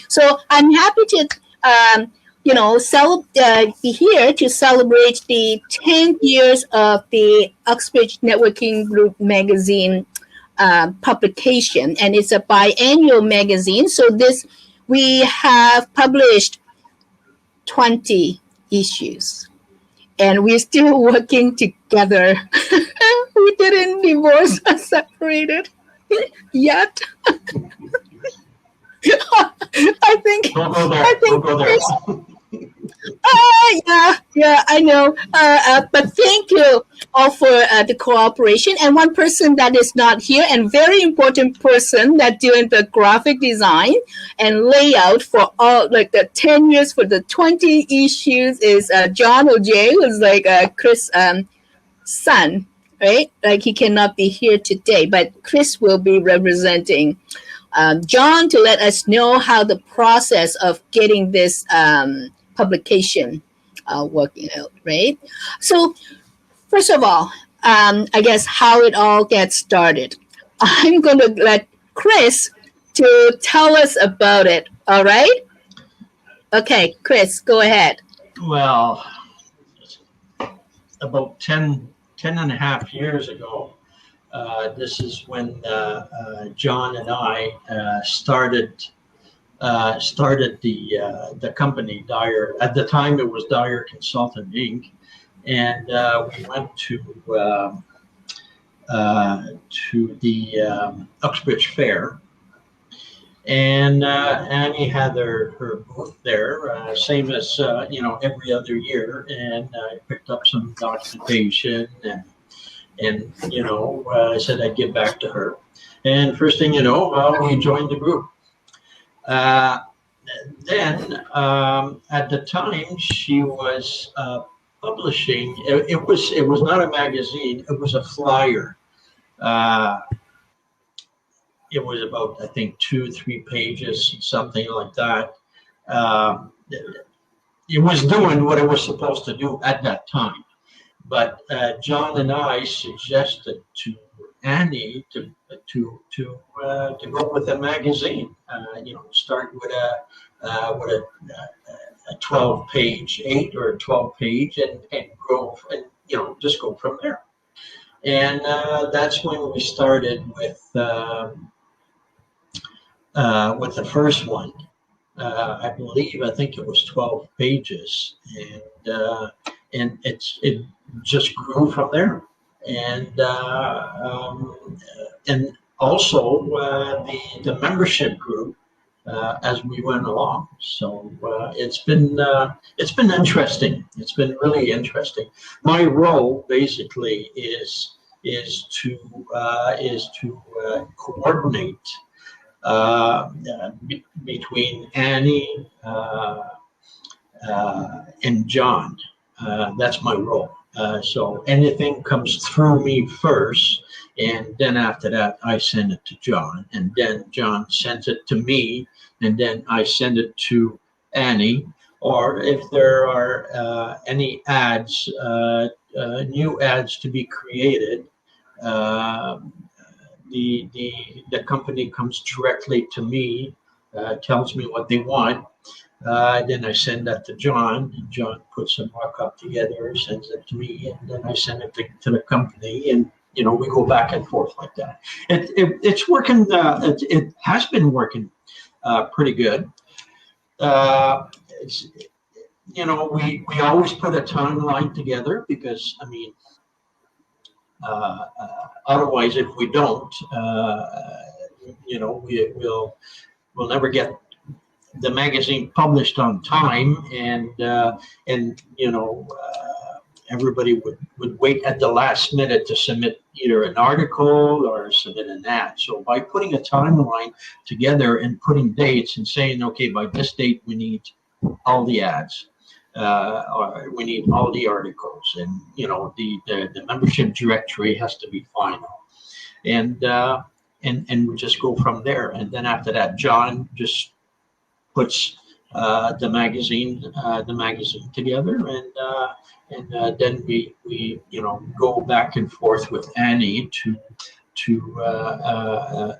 So I'm happy to, be here to celebrate the 10 years of the Uxbridge Networking Group magazine publication, and it's a biannual magazine. So we have published 20 issues, and we're still working together. We didn't divorce or separated yet. I think. Don't go there. Don't go there. Yeah, I know. But thank you all for the cooperation. And one person that is not here, and very important person that doing the graphic design and layout for all, like the 10 years for the 20 issues, is John O'Jay, who's like Chris' son, right? Like he cannot be here today, but Chris will be representing John to let us know how the process of getting this publication working out, right? So first of all, I guess how it all gets started. I'm going to let Chris to tell us about it, all right? Okay, Chris, go ahead. Well, about 10 and a half years ago, this is when John and I started the company Dyer. At the time, it was Dyer Consultant Inc., and we went to the Uxbridge Fair, and Annie had her booth there, same as every other year, and I picked up some documentation and I said I'd give back to her, and first thing you know, we joined the group. Then at the time she was publishing. It was not a magazine. It was a flyer. It was about, I think, 2-3 pages, something like that. It was doing what it was supposed to do at that time. But John and I suggested to Annie to go with a magazine. Start with a 12-page, 8 or 12-page, and grow, and just go from there. And that's when we started with the first one. I think it was 12 pages, and it just grew from there. And also the membership grew as we went along. So it's been interesting. It's been really interesting. My role basically is to coordinate between Annie and John. That's my role. So anything comes through me first, and then after that I send it to John, and then John sends it to me, and then I send it to Annie. Or if there are any ads, new ads to be created, the company comes directly to me, tells me what they want. Then I send that to John, and John puts a markup together, sends it to me, and then I send it to the company, and we go back and forth like that. It's working. It has been working pretty good. We always put a timeline together, because otherwise, if we don't, we'll never get the magazine published on time, and everybody would wait at the last minute to submit either an article or submit an ad. So by putting a timeline together and putting dates and saying, okay, by this date we need all the ads, or we need all the articles, and the membership directory has to be final, and we just go from there. And then after that, John just puts the magazine together, and then we go back and forth with Annie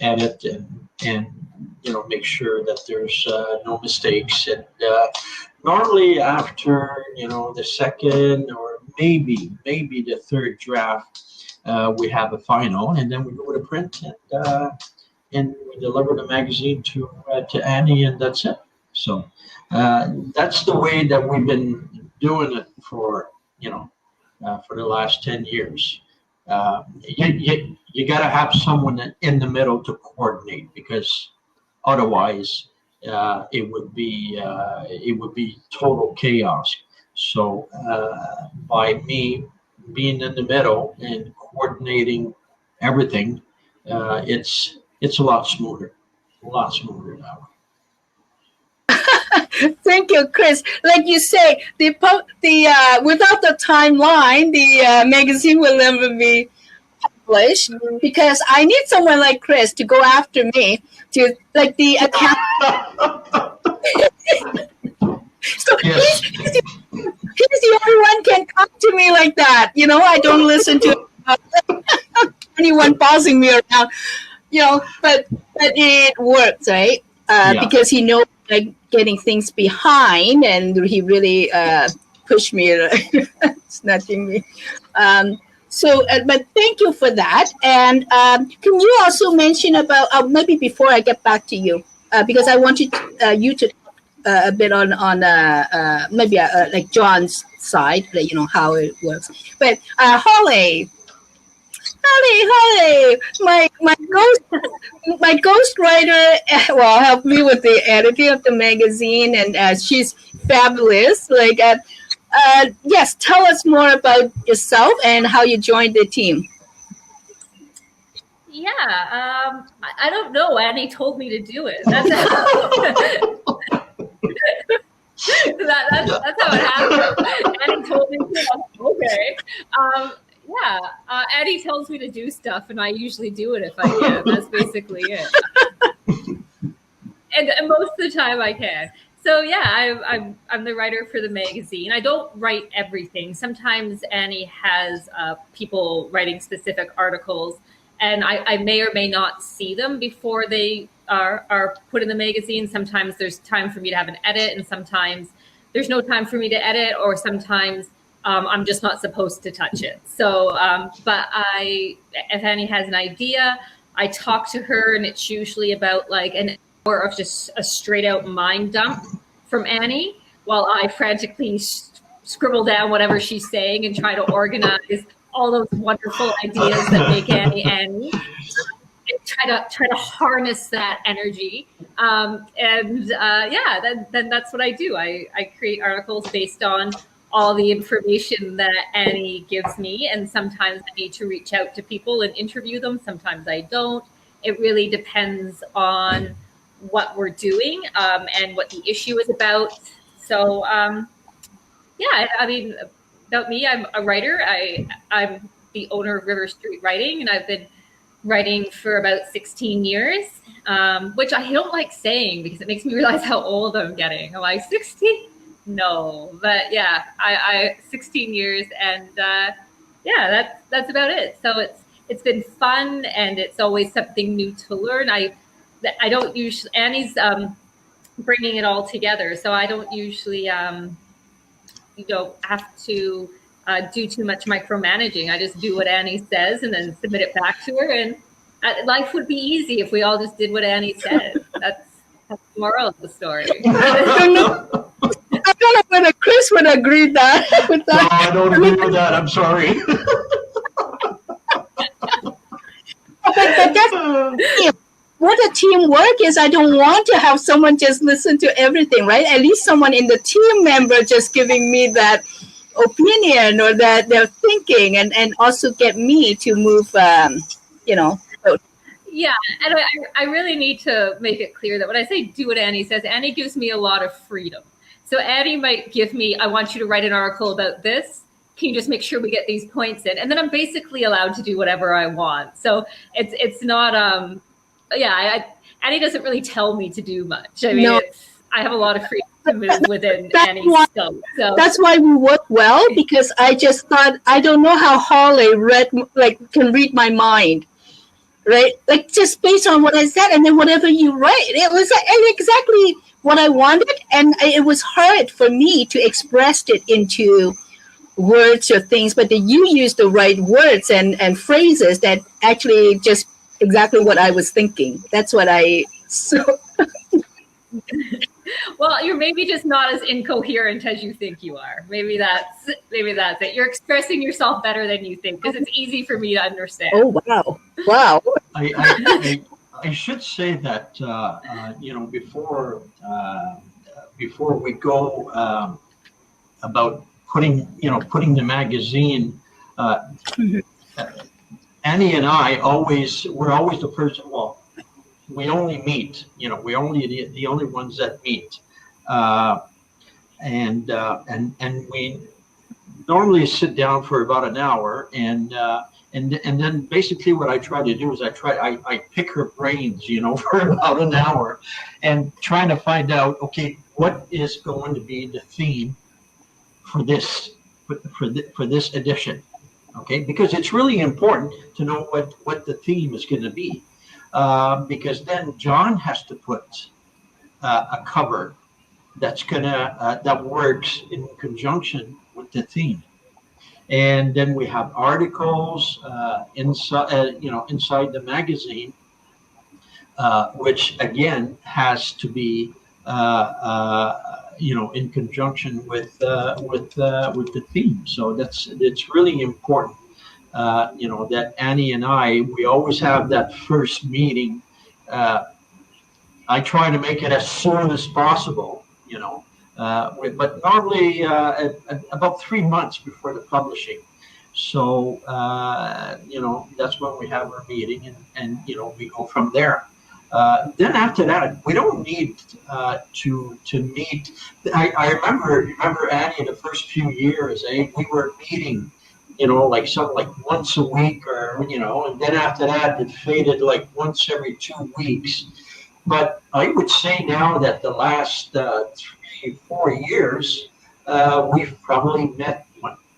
edit and make sure that there's no mistakes. And normally after the second or maybe the third draft, we have a final, and then we go to print and we deliver the magazine to Annie, and that's it. So that's the way that we've been doing it for for the last 10 years. You got to have someone in the middle to coordinate, because otherwise it would be total chaos. So by me being in the middle and coordinating everything, it's a lot smoother now. Thank you, Chris. Like you say, the without the timeline, the magazine will never be published, because I need someone like Chris to go after me to like the account. So Yes. he's the only one can come to me like that. I don't listen to anyone bossing me around. But it works, right? Because he knows like getting things behind, and he really pushed me, snatching me. But thank you for that. And can you also mention about maybe before I get back to you, because I wanted you to talk a bit on maybe like John's side, like, how it works. But Hollay, my ghostwriter, helped me with the editing of the magazine, and she's fabulous. Like, yes, tell us more about yourself and how you joined the team. Yeah, I don't know. Annie told me to do it. That's how it happened. Annie told me to. Okay. Annie tells me to do stuff, and I usually do it if I can. That's basically it. And most of the time I can. So yeah, I'm the writer for the magazine. I don't write everything. Sometimes Annie has people writing specific articles, and I may or may not see them before they are put in the magazine. Sometimes there's time for me to have an edit, and sometimes there's no time for me to edit, or sometimes I'm just not supposed to touch it. So, but if Annie has an idea, I talk to her, and it's usually about like an hour of just a straight out mind dump from Annie, while I frantically scribble down whatever she's saying and try to organize all those wonderful ideas that make Annie Annie. And try to harness that energy, then that's what I do. I create articles based on all the information that Annie gives me, and sometimes I need to reach out to people and interview them. Sometimes I don't. It really depends on what we're doing and what the issue is about. So I mean, about me, I'm a writer. I'm the owner of River Street Writing, and I've been writing for about 16 years, which I don't like saying because it makes me realize how old I'm getting. Am I 16? No, but yeah, I 16 years, and that's about it. So it's been fun, and it's always something new to learn. I don't usually, Annie's bringing it all together, so I don't usually have to do too much micromanaging. I just do what Annie says and then submit it back to her, and life would be easy if we all just did what Annie said. That's the moral of the story. I don't know whether Chris would agree with that. No, I don't agree with that. I'm sorry. But that's what a teamwork is. I don't want to have someone just listen to everything, right? At least someone in the team member just giving me that opinion or that they're thinking, and also get me to move, Yeah, and I really need to make it clear that when I say do what Annie says, Annie gives me a lot of freedom. So Annie might give me, I want you to write an article about this. Can you just make sure we get these points in? And then I'm basically allowed to do whatever I want. So it's not, Annie doesn't really tell me to do much. I mean, I have a lot of freedom to move within Annie's scope. So that's why we work well, because I just thought, I don't know how Hollay can read my mind. right? Like just based on what I said, and then whatever you write, it was exactly what I wanted, and it was hard for me to express it into words or things, but that you use the right words and phrases that actually just exactly what I was thinking. That's what I so. Well, you're maybe just not as incoherent as you think you are. Maybe that's it. You're expressing yourself better than you think, because it's easy for me to understand. Oh wow! I should say that before we go about putting the magazine. Annie and I we're always the person. Well, we only meet. We're only the only ones that meet, and we normally sit down for about an hour, and then basically what I try to do is I pick her brains, for about an hour, and trying to find out, okay, what is going to be the theme for this edition, okay? Because it's really important to know what the theme is going to be, because then John has to put a cover that works in conjunction with the theme. And then we have articles inside the magazine, which again has to be in conjunction with the theme. So it's really important. That Annie and we always have that first meeting. I try to make it as soon as possible. But normally about 3 months before the publishing. So, that's when we have our meeting, and we go from there. Then after that, we don't need to meet. I remember Annie, the first few years, we were meeting, like once a week, or and then after that it faded like once every 2 weeks. But I would say now that the last 3-4 years, we've probably met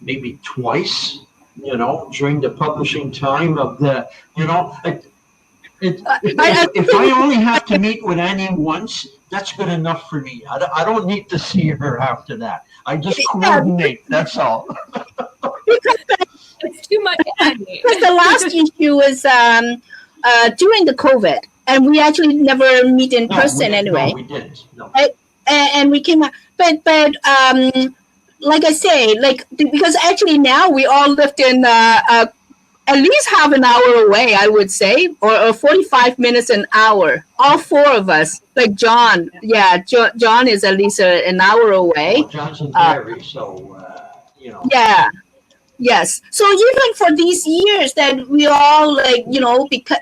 maybe twice, during the publishing time of the, if I only have to meet with Annie once, that's good enough for me. I don't need to see her after that. I just coordinate. That's all. It's too much Annie. Because the last issue was during the COVID, and we actually never meet in person anyway. No, we didn't. No. And we came out, but like I say, because actually now we all lived in at least half an hour away, I would say, or 45 minutes an hour. All four of us, like John. Yeah, John is at least an hour away. Well, John's in Gary, so Yeah. Yes. So even for these years that we all because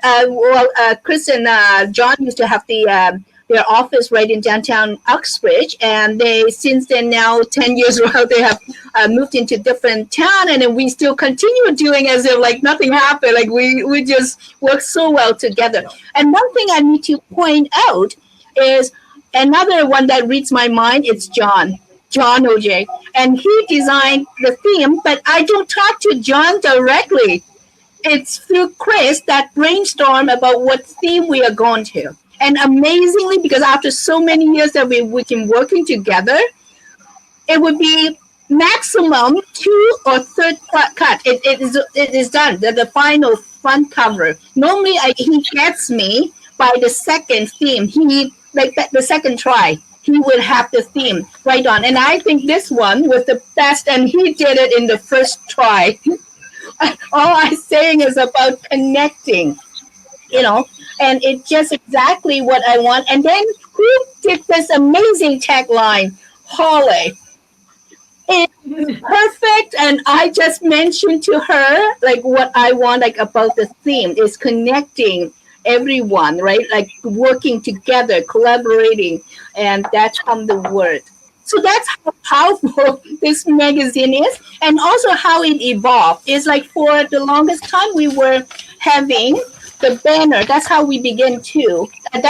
Chris and John used to have their office right in downtown Uxbridge, and since then now 10 years ago they have moved into different town, and then we still continue doing as if like nothing happened. Like we just work so well together. And one thing I need to point out is another one that reads my mind. It's John OJ, and he designed the theme, but I don't talk to John directly. It's through Chris that brainstorm about what theme we are going to. And amazingly, because after so many years that we've been working together, it would be maximum 2 or 3rd cut. It is done. The final front cover. Normally, he gets me by the second theme. The second try, he would have the theme right on. And I think this one was the best, and he did it in the first try. All I'm saying is about connecting, and it's just exactly what I want. And then who did this amazing tagline? Hollay. It's perfect. And I just mentioned to her, what I want, about the theme is connecting everyone, right? Like working together, collaborating. And that's from the word. So that's how powerful this magazine is, and also how it evolved. It's like for the longest time we were having the banner. That's how we begin too. And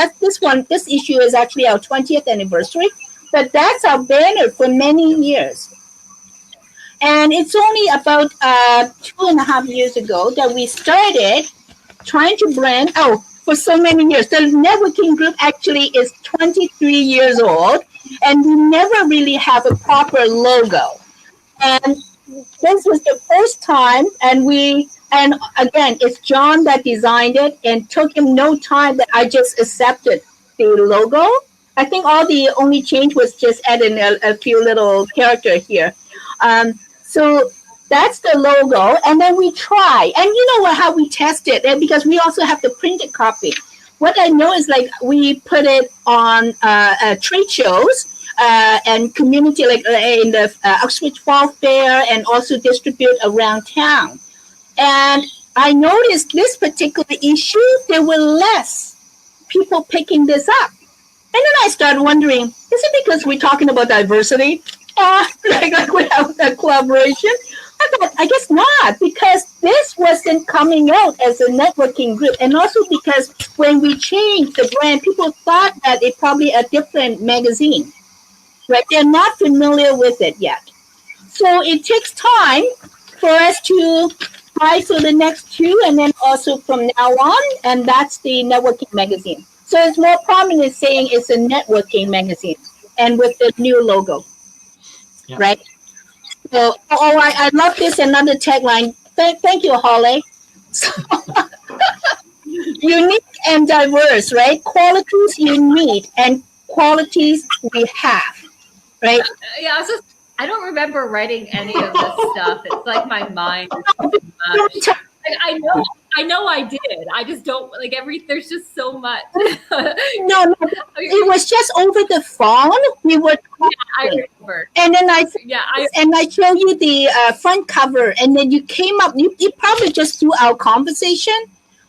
this issue is actually our 20th anniversary, but that's our banner for many years. And it's only about 2.5 years ago that we started trying to brand, for so many years. The networking group actually is 23 years old, and we never really have a proper logo. And this was the first time, and again, it's John that designed it, and took him no time that I just accepted the logo. I think all the only change was just adding a few little character here. So that's the logo, and then we try. And you know what? How we test it, and because we also have the printed copy. What I know is like we put it on trade shows and community, like in the Uxbridge Fall Fair, and also distribute around town. And I noticed this particular issue, there were less people picking this up. And then I started wondering, is it because we're talking about diversity? Like we have that collaboration? I thought, I guess not, because this wasn't coming out as a networking group. And also because when we changed the brand, people thought that it's probably a different magazine, right? They're not familiar with it yet. So it takes time for us to try for the next two, and then also from now on, and that's the networking magazine. So it's more prominent saying it's a networking magazine, and with the new logo, right? So, I love this. Another tagline. Thank you, Hollay. So, unique and diverse, right? Qualities you need and qualities we have, right? Yeah, I don't remember writing any of this stuff. It's like my mind. I know I did. I just don't there's just so much. No, it was just over the phone. We were talking. I remember. And then I showed you the front cover, and then you came up. You probably just through our conversation.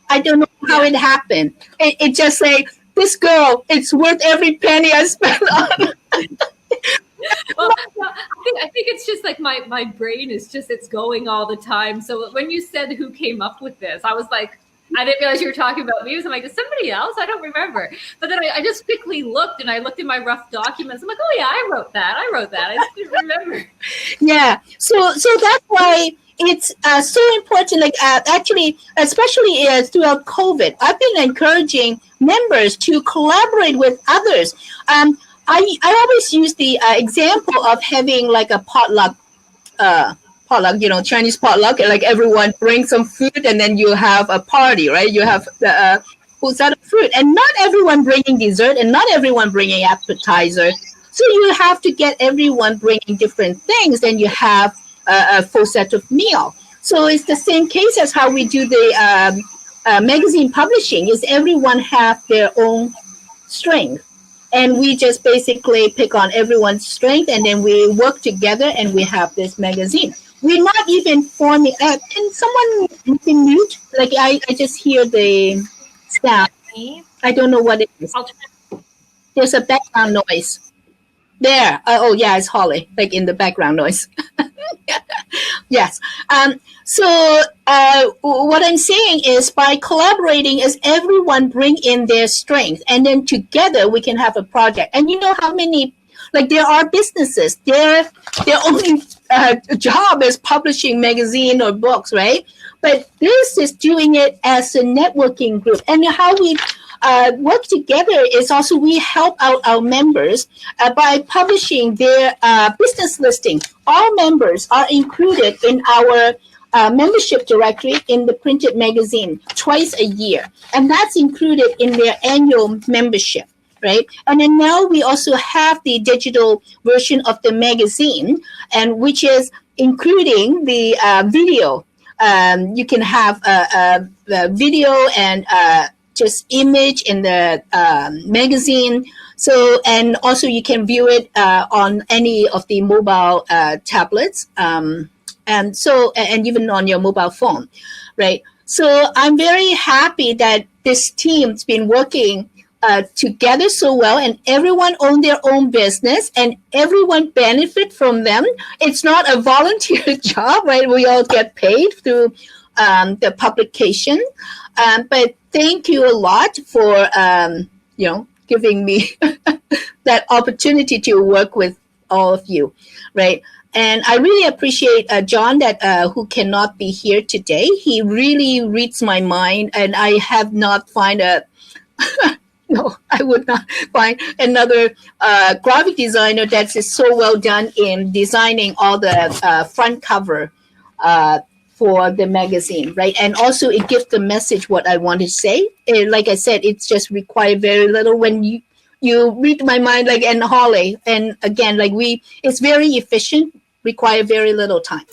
I don't know how it happened. It just like, this girl, it's worth every penny I spent on. Well, I think it's just like my brain is just, it's going all the time. So when you said who came up with this, I was like, I didn't realize you were talking about me. So I'm like, is somebody else? I don't remember. But then I just quickly looked, and I looked in my rough documents. I'm like, oh yeah, I wrote that. I just didn't remember. Yeah. So that's why it's so important. Like actually, especially throughout COVID, I've been encouraging members to collaborate with others. I always use the example of having like a potluck, Chinese potluck, like everyone brings some food, and then you have a party, right? You have the who's out of fruit, and not everyone bringing dessert, and not everyone bringing appetizer. So you have to get everyone bringing different things, then you have a full set of meal. So it's the same case as how we do the magazine publishing. Is everyone have their own strength. And we just basically pick on everyone's strength, and then we work together, and we have this magazine. We're not even forming. Can someone mute? Like I just hear the sound. I don't know what it is. There's a background noise. There. It's Hollay, like in the background noise. Yes. So what I'm saying is, by collaborating, is everyone bring in their strength, and then together we can have a project. And you know how many, like there are businesses, their only job is publishing magazine or books, right? But this is doing it as a networking group. And how we work together is also we help out our members by publishing their business listing. All members are included in our membership directory in the printed magazine twice a year. And that's included in their annual membership, right? And then now we also have the digital version of the magazine, and which is including the video. You can have a video and just image in the magazine. So, and also you can view it on any of the mobile tablets, and even on your mobile phone, right? So I'm very happy that this team's been working together so well, and everyone own their own business, and everyone benefit from them. It's not a volunteer job, right? We all get paid through the publication, but thank you a lot for giving me that opportunity to work with all of you, right? And I really appreciate John that who cannot be here today. He really reads my mind, and I have not find a no, I would not find another graphic designer that is so well done in designing all the front cover for the magazine, right? And also it gives the message what I want to say. And like I said, it's just require very little. When you read my mind, like and Hollay, and again, like it's very efficient, require very little time.